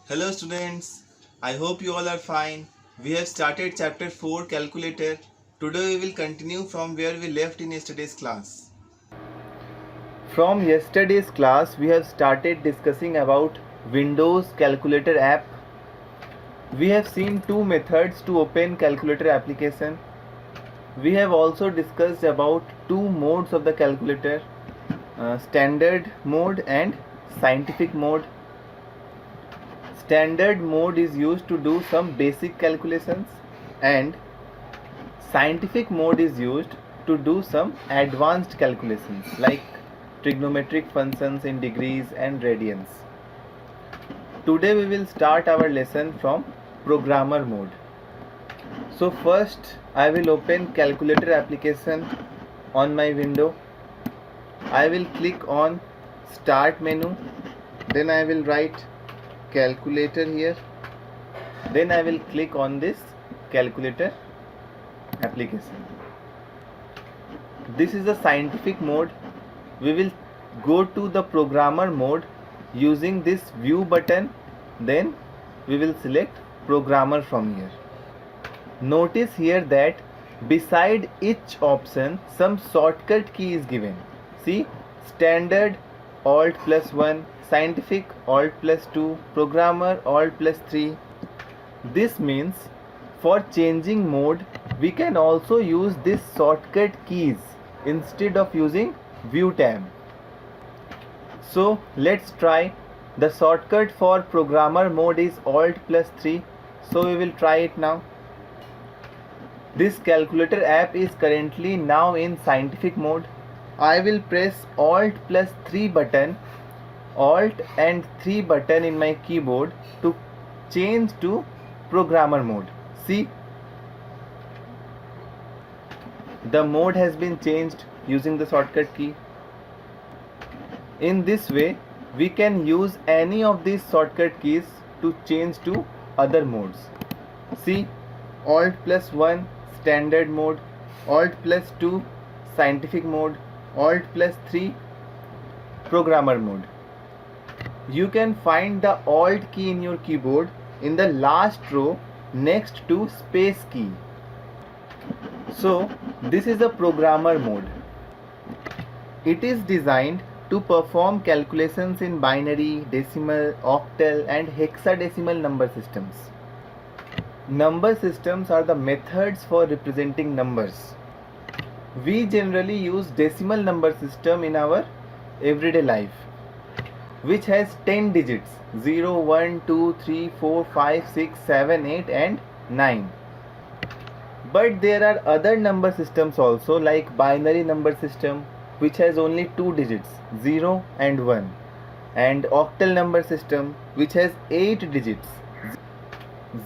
Hello students, I hope you all are fine. We have started chapter 4 calculator. Today we will continue from where we left in yesterday's class. From yesterday's class, we have started discussing about Windows Calculator app. We have seen two methods to open calculator application. We have also discussed about two modes of the calculator, standard mode and scientific mode. Standard mode is used to do some basic calculations and scientific mode is used to do some advanced calculations like trigonometric functions in degrees and radians. Today we will start our lesson from programmer mode. So first I will open calculator application on my window. I will click on start menu, then I will write calculator here, then I will click on this calculator application. This is the scientific mode. We will go to the programmer mode using this view button, then we will select programmer from here. Notice here that beside each option some shortcut key is given. See, standard alt +1, scientific alt +2, programmer alt +3. This means for changing mode we can also use this shortcut keys instead of using view tab. So let's try. The shortcut for programmer mode is alt +3, so we will try it now. This calculator app is currently now in scientific mode. I will press alt +3 button, alt and 3 button in my keyboard to change to programmer mode. See, the mode has been changed using the shortcut key. In this way, we can use any of these shortcut keys to change to other modes. See, alt +1 standard mode, alt +2 scientific mode, alt +3 programmer mode. You can find the alt key in your keyboard in the last row next to space key. So this is a programmer mode. It is designed to perform calculations in binary, decimal, octal and hexadecimal number systems. Number systems are the methods for representing numbers. We generally use decimal number system in our everyday life, which has 10 digits 0, 1, 2, 3, 4, 5, 6, 7, 8 and 9. But there are other number systems also, like binary number system, which has only 2 digits 0 and 1, and octal number system, which has 8 digits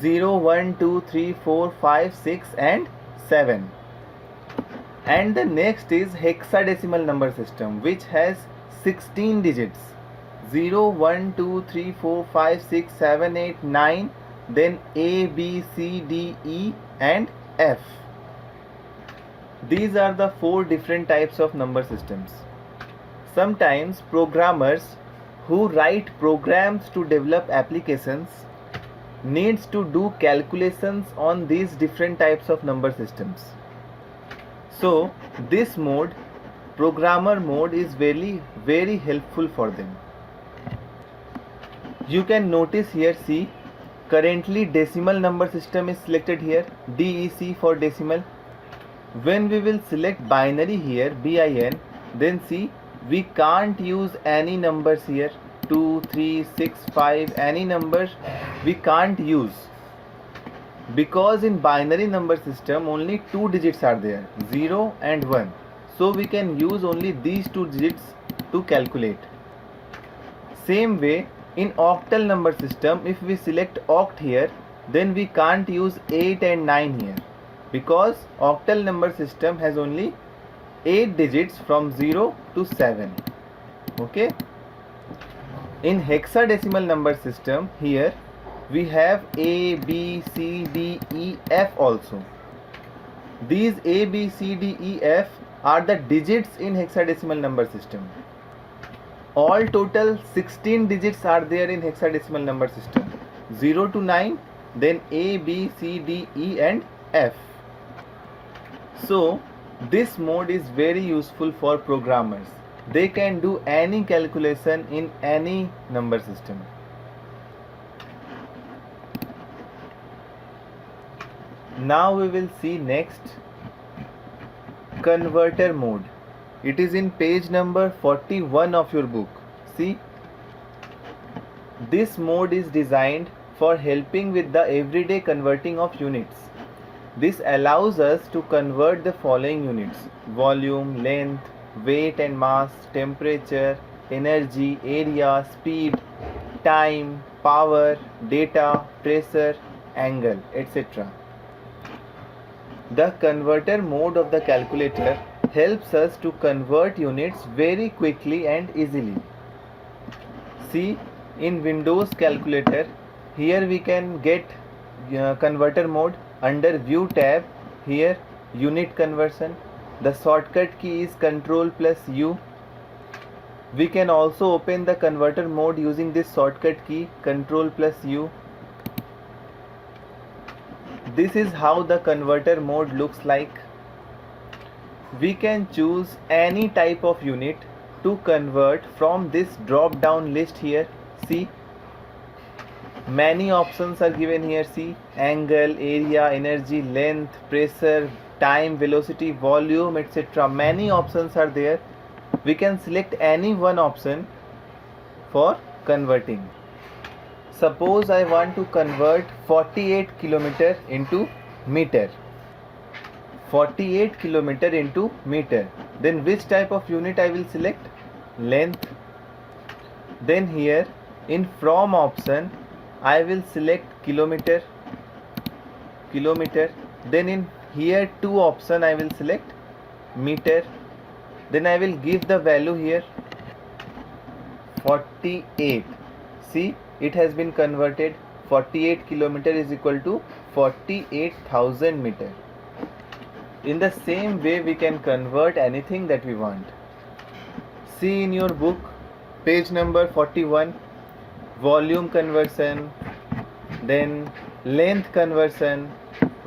0, 1, 2, 3, 4, 5, 6 and 7. And the next is hexadecimal number system, which has 16 digits 0, 1, 2, 3, 4, 5, 6, 7, 8, 9, then A, B, C, D, E and F. These are the 4 different types of number systems. Sometimes programmers who write programs to develop applications needs to do calculations on these different types of number systems. So this mode, programmer mode, is very helpful for them. You can notice here, see, currently decimal number system is selected here, DEC for decimal. When we will select binary here, BIN, then see, we can't use any numbers here, 2, 3, 6, 5, any numbers we can't use, because in binary number system only 2 digits are there, 0 and 1. So we can use only these 2 digits to calculate. Same way, in octal number system, if we select oct here, then we can't use 8 and 9 here, because octal number system has only 8 digits from 0 to 7. Okay. In hexadecimal number system, here we have A, B, C, D, E, F also. These A, B, C, D, E, F are the digits in hexadecimal number system. All total 16 digits are there in hexadecimal number system. 0 to 9, then A, B, C, D, E and F. So this mode is very useful for programmers. They can do any calculation in any number system. Now we will see next converter mode. It is in page number 41 of your book. See, this mode is designed for helping with the everyday converting of units. This allows us to convert the following units: volume, length, weight and mass, temperature, energy, area, speed, time, power, data, pressure, angle, etc. The converter mode of the calculator helps us to convert units very quickly and easily. See, in Windows calculator, here we can get converter mode under View tab. Here unit conversion. The shortcut key is Ctrl+U. We can also open the converter mode using this shortcut key Ctrl+U. This is how the converter mode looks like. We can choose any type of unit to convert from this drop down list here. See, many options are given here. See, angle, area, energy, length, pressure, time, velocity, volume, etc. Many options are there. We can select any one option for converting. Suppose I want to convert 48 km into meter. 48 km into meter. Then which type of unit I will select? Length. Then here in from option I will select kilometer. Then in here two option I will select meter. Then I will give the value here 48. See, it has been converted. 48 km is equal to 48,000 meter. In the same way we can convert anything that we want. See in your book, page number 41, volume conversion, then length conversion,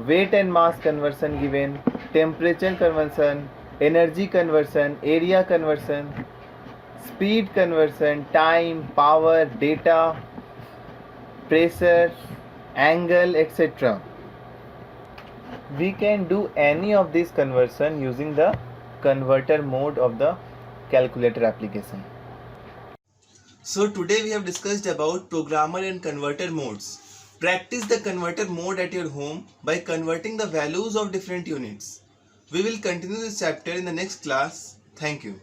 weight and mass conversion given, temperature conversion, energy conversion, area conversion, speed conversion, time, power, data, pressure, angle, etc. We can do any of this conversion using the converter mode of the calculator application. So today we have discussed about programmer and converter modes. Practice the converter mode at your home by converting the values of different units. We will continue this chapter in the next class. Thank you.